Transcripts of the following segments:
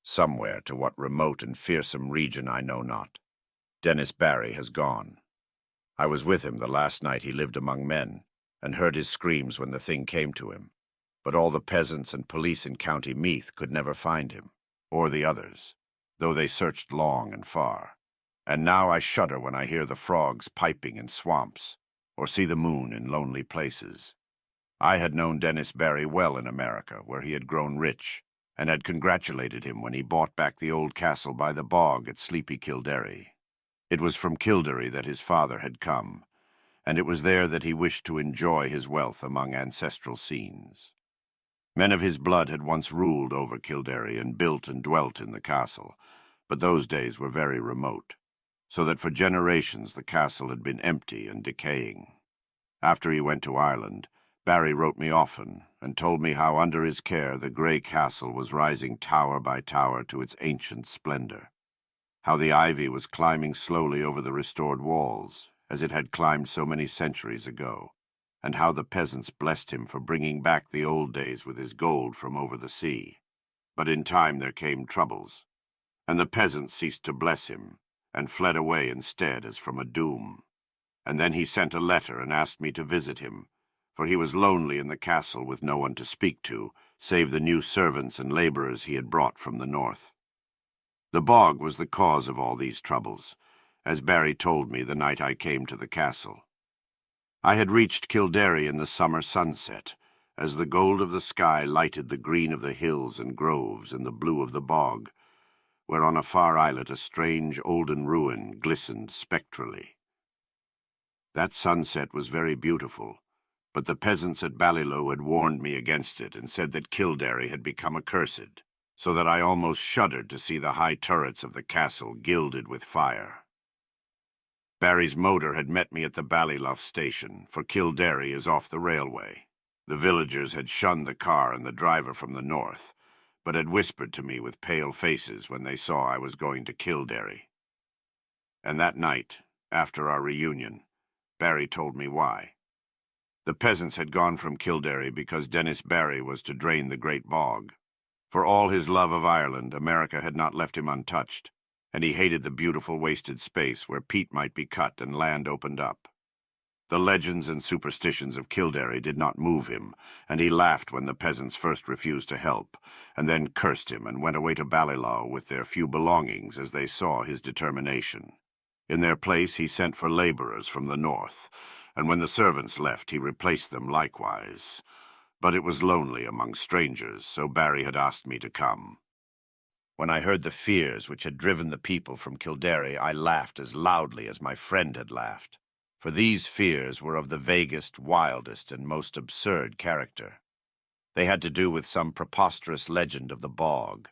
somewhere to what remote and fearsome region I know not. Dennis Barry has gone. I was with him the last night he lived among men, and heard his screams when the thing came to him. But all the peasants and police in County Meath could never find him, or the others, though they searched long and far. And now I shudder when I hear the frogs piping in swamps, or see the moon in lonely places. I had known Dennis Barry well in America, where he had grown rich, and had congratulated him when he bought back the old castle by the bog at sleepy Kildare. It was from Kildare that his father had come, and it was there that he wished to enjoy his wealth among ancestral scenes. Men of his blood had once ruled over Kildare and built and dwelt in the castle, but those days were very remote, so that for generations the castle had been empty and decaying. After he went to Ireland, Barry wrote me often and told me how under his care the grey castle was rising tower by tower to its ancient splendor, how the ivy was climbing slowly over the restored walls, as it had climbed so many centuries ago, and how the peasants blessed him for bringing back the old days with his gold from over the sea. But in time there came troubles, and the peasants ceased to bless him, and fled away instead as from a doom. And then he sent a letter and asked me to visit him, for he was lonely in the castle with no one to speak to, save the new servants and labourers he had brought from the north. The bog was the cause of all these troubles, as Barry told me the night I came to the castle. I had reached Kildare in the summer sunset, as the gold of the sky lighted the green of the hills and groves and the blue of the bog, where on a far islet a strange olden ruin glistened spectrally. That sunset was very beautiful, but the peasants at Ballyloe had warned me against it and said that Kildare had become accursed, so that I almost shuddered to see the high turrets of the castle gilded with fire. Barry's motor had met me at the Ballylough station, for Kildare is off the railway. The villagers had shunned the car and the driver from the north, but had whispered to me with pale faces when they saw I was going to Kildare. And that night, after our reunion, Barry told me why. The peasants had gone from Kildare because Dennis Barry was to drain the great bog. For all his love of Ireland, America had not left him untouched, and he hated the beautiful wasted space where peat might be cut and land opened up. The legends and superstitions of Kildare did not move him, and he laughed when the peasants first refused to help, and then cursed him and went away to Ballylough with their few belongings as they saw his determination. In their place he sent for labourers from the north, and when the servants left he replaced them likewise. But it was lonely among strangers, so Barry had asked me to come. When I heard the fears which had driven the people from Kildare, I laughed as loudly as my friend had laughed, for these fears were of the vaguest, wildest, and most absurd character. They had to do with some preposterous legend of the bog,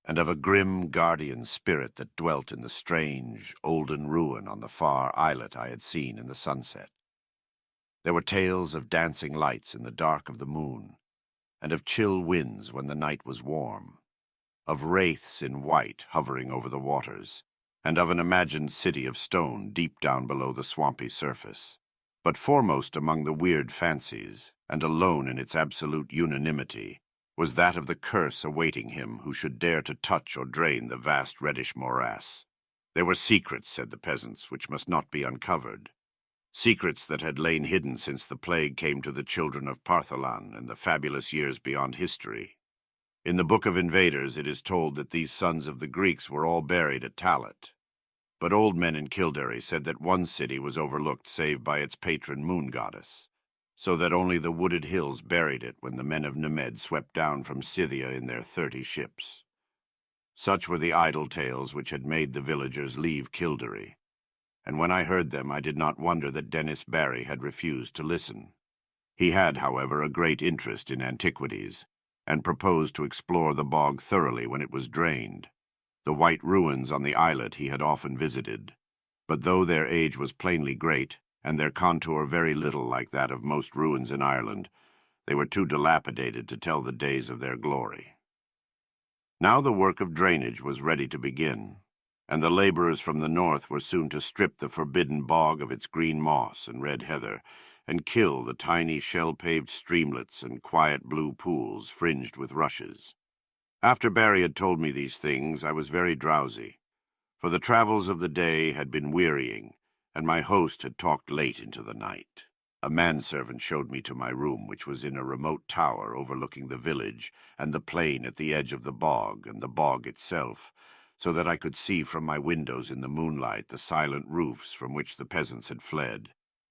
and of a grim guardian spirit that dwelt in the strange, olden ruin on the far islet I had seen in the sunset. There were tales of dancing lights in the dark of the moon, and of chill winds when the night was warm, of wraiths in white hovering over the waters, and of an imagined city of stone deep down below the swampy surface. But foremost among the weird fancies, and alone in its absolute unanimity, was that of the curse awaiting him who should dare to touch or drain the vast reddish morass. There were secrets, said the peasants, which must not be uncovered. Secrets that had lain hidden since the plague came to the children of Partholan and the fabulous years beyond history. In the Book of Invaders it is told that these sons of the Greeks were all buried at Talat. But old men in Kildare said that one city was overlooked save by its patron moon goddess, so that only the wooded hills buried it when the men of Nemed swept down from Scythia in their 30 ships. Such were the idle tales which had made the villagers leave Kildare, and when I heard them I did not wonder that Dennis Barry had refused to listen. He had, however, a great interest in antiquities, and proposed to explore the bog thoroughly when it was drained. The white ruins on the islet he had often visited, but though their age was plainly great, and their contour very little like that of most ruins in Ireland, they were too dilapidated to tell the days of their glory. Now the work of drainage was ready to begin, and the labourers from the north were soon to strip the forbidden bog of its green moss and red heather, and kill the tiny shell-paved streamlets and quiet blue pools fringed with rushes. After Barry had told me these things, I was very drowsy, for the travels of the day had been wearying, and my host had talked late into the night. A manservant showed me to my room, which was in a remote tower overlooking the village and the plain at the edge of the bog and the bog itself, so that I could see from my windows in the moonlight the silent roofs from which the peasants had fled,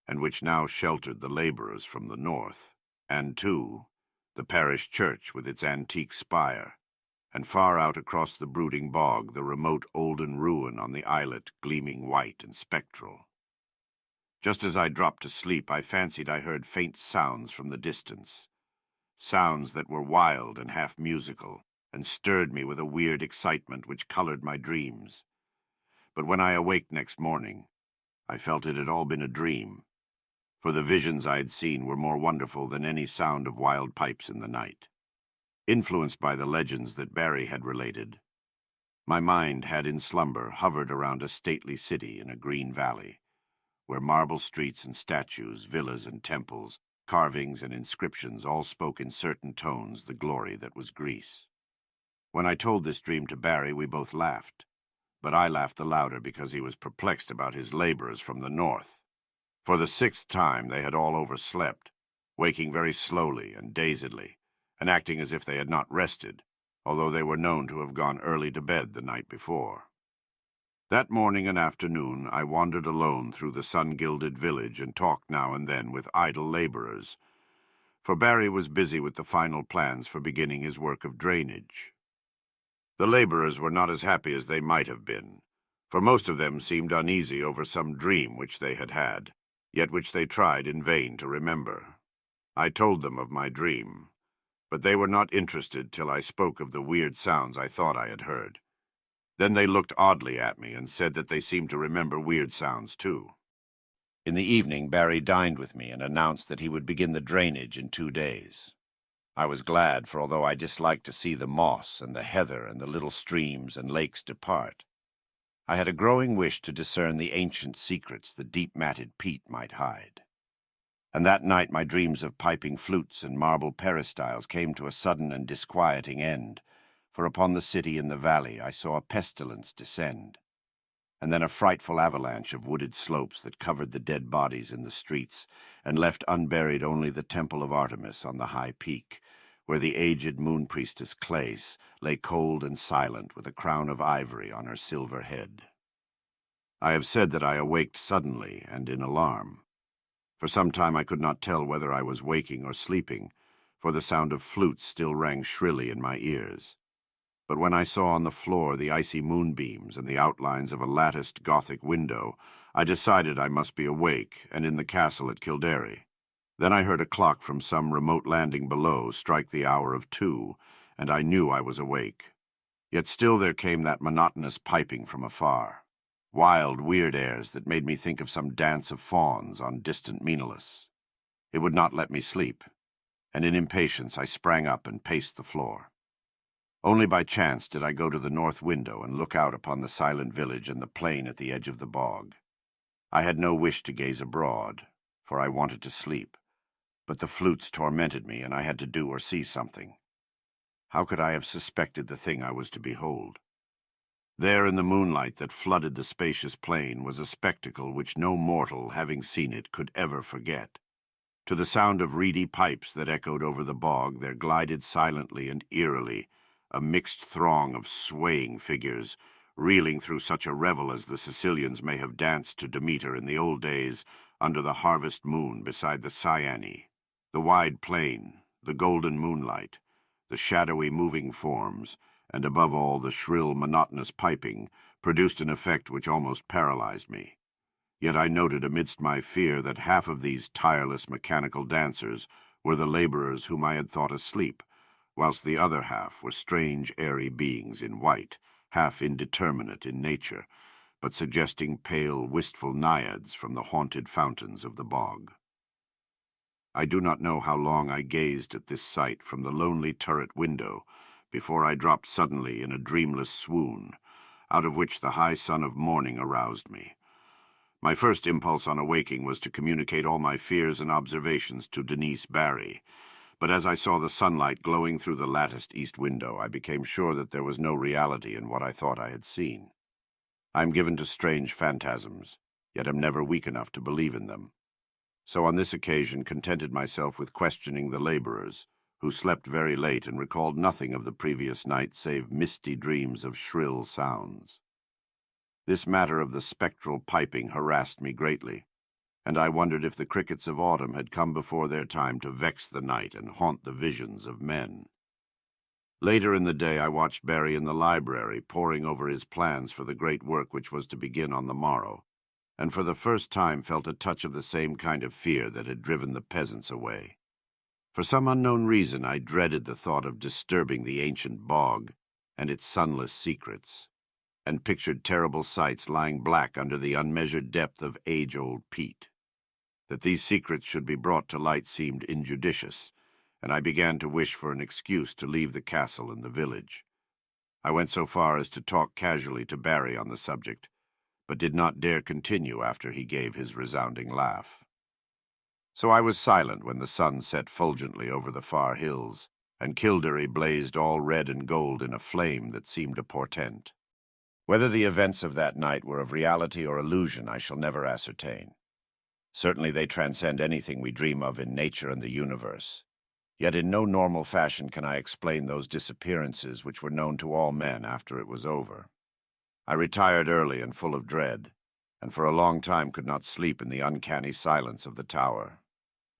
and which now sheltered the laborers from the north, and, too, the parish church with its antique spire, and far out across the brooding bog the remote olden ruin on the islet gleaming white and spectral. Just as I dropped to sleep, I fancied I heard faint sounds from the distance, sounds that were wild and half musical, and stirred me with a weird excitement which colored my dreams. But when I awaked next morning, I felt it had all been a dream, for the visions I had seen were more wonderful than any sound of wild pipes in the night. Influenced by the legends that Barry had related, my mind had in slumber hovered around a stately city in a green valley, where marble streets and statues, villas and temples, carvings and inscriptions all spoke in certain tones the glory that was Greece. When I told this dream to Barry, we both laughed, but I laughed the louder because he was perplexed about his laborers from the north. For the 6th time they had all overslept, waking very slowly and dazedly, and acting as if they had not rested, although they were known to have gone early to bed the night before. That morning and afternoon I wandered alone through the sun-gilded village and talked now and then with idle laborers, for Barry was busy with the final plans for beginning his work of drainage. The laborers were not as happy as they might have been, for most of them seemed uneasy over some dream which they had had, yet which they tried in vain to remember. I told them of my dream, but they were not interested till I spoke of the weird sounds I thought I had heard. Then they looked oddly at me and said that they seemed to remember weird sounds, too. In the evening, Barry dined with me and announced that he would begin the drainage in 2 days. I was glad, for although I disliked to see the moss and the heather and the little streams and lakes depart, I had a growing wish to discern the ancient secrets the deep-matted peat might hide. And that night my dreams of piping flutes and marble peristyles came to a sudden and disquieting end, for upon the city in the valley I saw a pestilence descend, and then a frightful avalanche of wooded slopes that covered the dead bodies in the streets, and left unburied only the temple of Artemis on the high peak, where the aged moon-priestess Clace lay cold and silent with a crown of ivory on her silver head. I have said that I awaked suddenly and in alarm. For some time I could not tell whether I was waking or sleeping, for the sound of flutes still rang shrilly in my ears. But when I saw on the floor the icy moonbeams and the outlines of a latticed Gothic window, I decided I must be awake and in the castle at Kildare. Then I heard a clock from some remote landing below strike the hour of 2, and I knew I was awake. Yet still there came that monotonous piping from afar, wild, weird airs that made me think of some dance of fauns on distant Menelaus. It would not let me sleep, and in impatience I sprang up and paced the floor. Only by chance did I go to the north window and look out upon the silent village and the plain at the edge of the bog. I had no wish to gaze abroad, for I wanted to sleep, but the flutes tormented me, and I had to do or see something. How could I have suspected the thing I was to behold? There in the moonlight that flooded the spacious plain was a spectacle which no mortal, having seen it, could ever forget. To the sound of reedy pipes that echoed over the bog there glided silently and eerily a mixed throng of swaying figures, reeling through such a revel as the Sicilians may have danced to Demeter in the old days under the harvest moon beside the Cyane. The wide plain, the golden moonlight, the shadowy moving forms, and above all the shrill, monotonous piping, produced an effect which almost paralyzed me. Yet I noted amidst my fear that half of these tireless mechanical dancers were the laborers whom I had thought asleep, whilst the other half were strange, airy beings in white, half indeterminate in nature, but suggesting pale, wistful naiads from the haunted fountains of the bog. I do not know how long I gazed at this sight from the lonely turret window before I dropped suddenly in a dreamless swoon, out of which the high sun of morning aroused me. My first impulse on awaking was to communicate all my fears and observations to Denise Barry, but as I saw the sunlight glowing through the latticed east window, I became sure that there was no reality in what I thought I had seen. I am given to strange phantasms, yet am never weak enough to believe in them. So on this occasion contented myself with questioning the laborers, who slept very late and recalled nothing of the previous night save misty dreams of shrill sounds. This matter of the spectral piping harassed me greatly, and I wondered if the crickets of autumn had come before their time to vex the night and haunt the visions of men. Later in the day I watched Barry in the library, poring over his plans for the great work which was to begin on the morrow, and for the first time felt a touch of the same kind of fear that had driven the peasants away. For some unknown reason I dreaded the thought of disturbing the ancient bog and its sunless secrets, and pictured terrible sights lying black under the unmeasured depth of age-old peat. That these secrets should be brought to light seemed injudicious, and I began to wish for an excuse to leave the castle and the village. I went so far as to talk casually to Barry on the subject, but did not dare continue after he gave his resounding laugh. So I was silent when the sun set fulgently over the far hills, and Kildare blazed all red and gold in a flame that seemed a portent. Whether the events of that night were of reality or illusion I shall never ascertain. Certainly they transcend anything we dream of in nature and the universe. Yet in no normal fashion can I explain those disappearances which were known to all men after it was over. I retired early and full of dread, and for a long time could not sleep in the uncanny silence of the tower.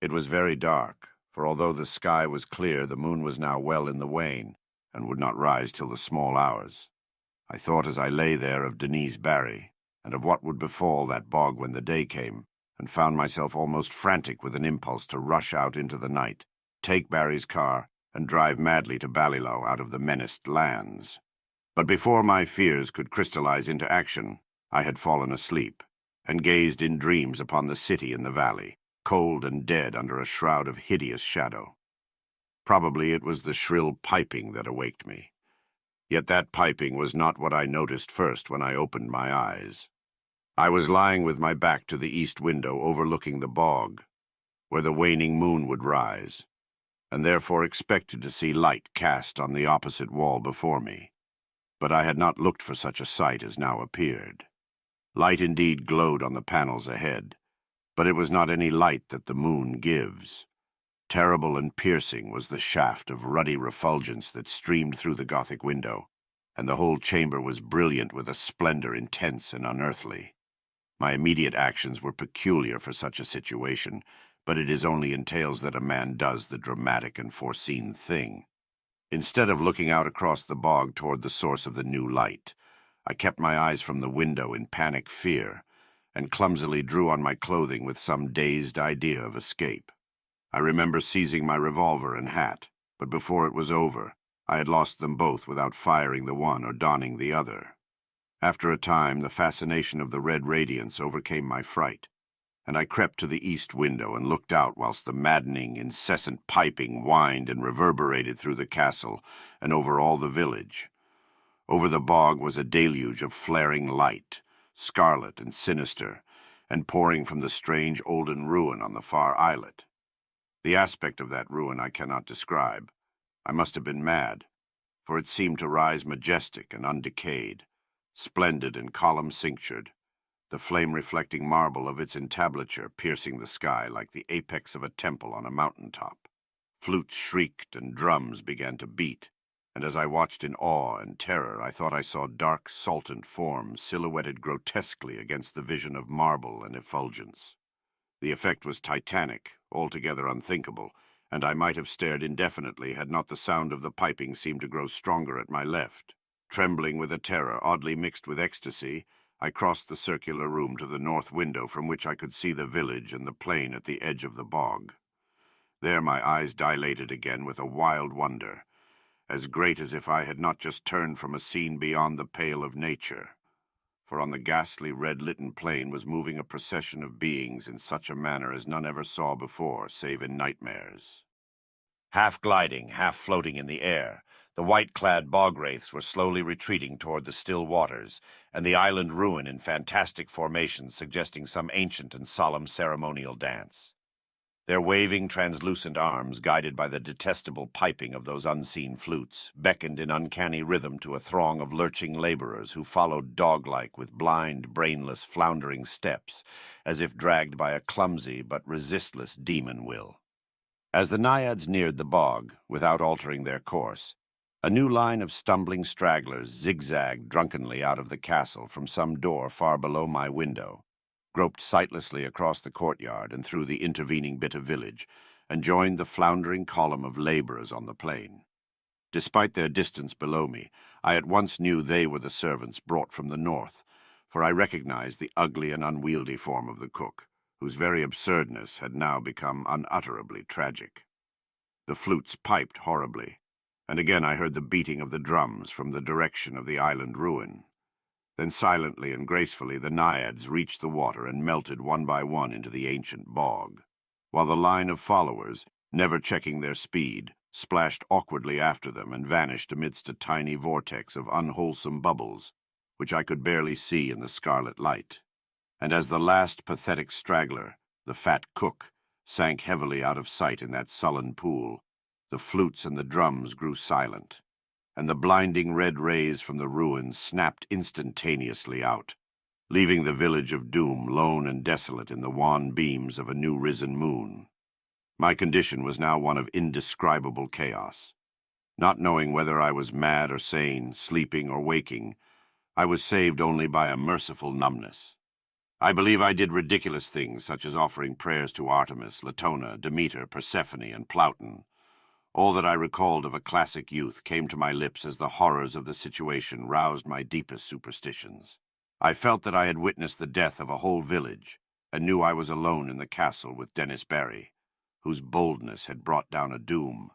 It was very dark, for although the sky was clear, the moon was now well in the wane, and would not rise till the small hours. I thought as I lay there of Denise Barry, and of what would befall that bog when the day came, and found myself almost frantic with an impulse to rush out into the night, take Barry's car, and drive madly to Ballylough out of the menaced lands. But before my fears could crystallize into action, I had fallen asleep, and gazed in dreams upon the city in the valley, cold and dead under a shroud of hideous shadow. Probably it was the shrill piping that awaked me. Yet that piping was not what I noticed first when I opened my eyes. I was lying with my back to the east window overlooking the bog, where the waning moon would rise, and therefore expected to see light cast on the opposite wall before me. But I had not looked for such a sight as now appeared. Light indeed glowed on the panels ahead, but it was not any light that the moon gives. Terrible and piercing was the shaft of ruddy refulgence that streamed through the Gothic window, and the whole chamber was brilliant with a splendor intense and unearthly. My immediate actions were peculiar for such a situation, but it is only in tales that a man does the dramatic and foreseen thing. Instead of looking out across the bog toward the source of the new light, I kept my eyes from the window in panic fear, and clumsily drew on my clothing with some dazed idea of escape. I remember seizing my revolver and hat, but before it was over, I had lost them both without firing the one or donning the other. After a time, the fascination of the red radiance overcame my fright, and I crept to the east window and looked out whilst the maddening, incessant piping whined and reverberated through the castle and over all the village. Over the bog was a deluge of flaring light, scarlet and sinister, and pouring from the strange olden ruin on the far islet. The aspect of that ruin I cannot describe. I must have been mad, for it seemed to rise majestic and undecayed, splendid and column-cinctured, the flame-reflecting marble of its entablature piercing the sky like the apex of a temple on a mountain-top. Flutes shrieked and drums began to beat, and as I watched in awe and terror, I thought I saw dark, saltant forms silhouetted grotesquely against the vision of marble and effulgence. The effect was titanic, altogether unthinkable, and I might have stared indefinitely had not the sound of the piping seemed to grow stronger at my left. Trembling with a terror oddly mixed with ecstasy, I crossed the circular room to the north window from which I could see the village and the plain at the edge of the bog. There my eyes dilated again with a wild wonder, as great as if I had not just turned from a scene beyond the pale of nature. For on the ghastly red-litten plain was moving a procession of beings in such a manner as none ever saw before, save in nightmares. Half gliding, half floating in the air, the white-clad bog-wraiths were slowly retreating toward the still waters, and the island ruin in fantastic formations suggesting some ancient and solemn ceremonial dance. Their waving, translucent arms, guided by the detestable piping of those unseen flutes, beckoned in uncanny rhythm to a throng of lurching laborers who followed dog-like with blind, brainless, floundering steps, as if dragged by a clumsy but resistless demon will. As the naiads neared the bog, without altering their course, a new line of stumbling stragglers zigzagged drunkenly out of the castle from some door far below my window, groped sightlessly across the courtyard and through the intervening bit of village, and joined the floundering column of laborers on the plain. Despite their distance below me, I at once knew they were the servants brought from the north, for I recognized the ugly and unwieldy form of the cook, whose very absurdness had now become unutterably tragic. The flutes piped horribly, and again I heard the beating of the drums from the direction of the island ruin. Then silently and gracefully the naiads reached the water and melted one by one into the ancient bog, while the line of followers, never checking their speed, splashed awkwardly after them and vanished amidst a tiny vortex of unwholesome bubbles, which I could barely see in the scarlet light. And as the last pathetic straggler, the fat cook, sank heavily out of sight in that sullen pool, the flutes and the drums grew silent, and the blinding red rays from the ruins snapped instantaneously out, leaving the village of doom lone and desolate in the wan beams of a new-risen moon. My condition was now one of indescribable chaos. Not knowing whether I was mad or sane, sleeping or waking, I was saved only by a merciful numbness. I believe I did ridiculous things, such as offering prayers to Artemis, Latona, Demeter, Persephone, and Plauton. All that I recalled of a classic youth came to my lips as the horrors of the situation roused my deepest superstitions. I felt that I had witnessed the death of a whole village, and knew I was alone in the castle with Dennis Barry, whose boldness had brought down a doom.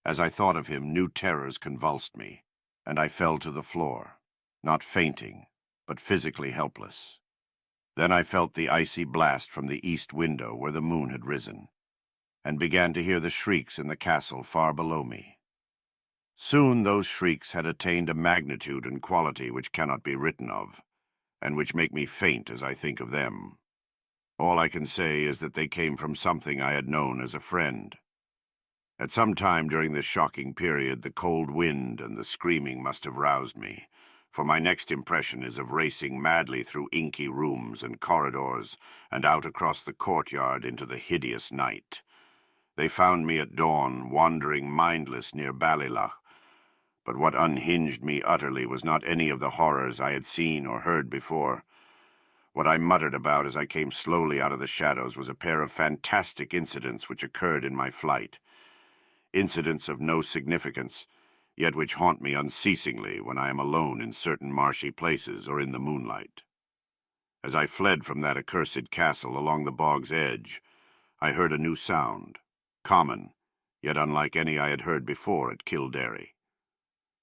As I thought of him, new terrors convulsed me, and I fell to the floor, not fainting, but physically helpless. Then I felt the icy blast from the east window where the moon had risen, and began to hear the shrieks in the castle far below me. Soon those shrieks had attained a magnitude and quality which cannot be written of, and which make me faint as I think of them. All I can say is that they came from something I had known as a friend. At some time during this shocking period, the cold wind and the screaming must have roused me, for my next impression is of racing madly through inky rooms and corridors and out across the courtyard into the hideous night. They found me at dawn, wandering mindless near Balilach, but what unhinged me utterly was not any of the horrors I had seen or heard before. What I muttered about as I came slowly out of the shadows was a pair of fantastic incidents which occurred in my flight. Incidents of no significance, yet which haunt me unceasingly when I am alone in certain marshy places or in the moonlight. As I fled from that accursed castle along the bog's edge, I heard a new sound, common, yet unlike any I had heard before at Kildare.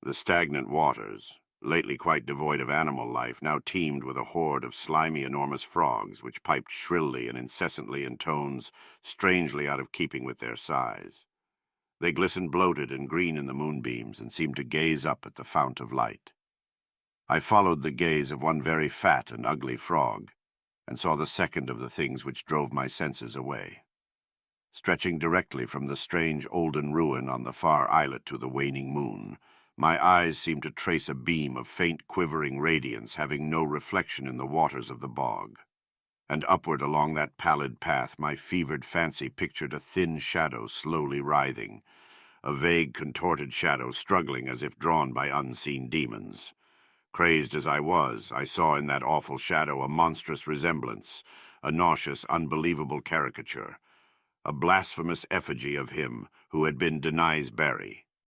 The stagnant waters, lately quite devoid of animal life, now teemed with a horde of slimy, enormous frogs which piped shrilly and incessantly in tones strangely out of keeping with their size. They glistened bloated and green in the moonbeams and seemed to gaze up at the fount of light. I followed the gaze of one very fat and ugly frog, and saw the second of the things which drove my senses away. Stretching directly from the strange olden ruin on the far islet to the waning moon, my eyes seemed to trace a beam of faint quivering radiance having no reflection in the waters of the bog. And upward along that pallid path my fevered fancy pictured a thin shadow slowly writhing, a vague contorted shadow struggling as if drawn by unseen demons. Crazed as I was, I saw in that awful shadow a monstrous resemblance, a nauseous, unbelievable caricature, a blasphemous effigy of him who had been Denise Barry,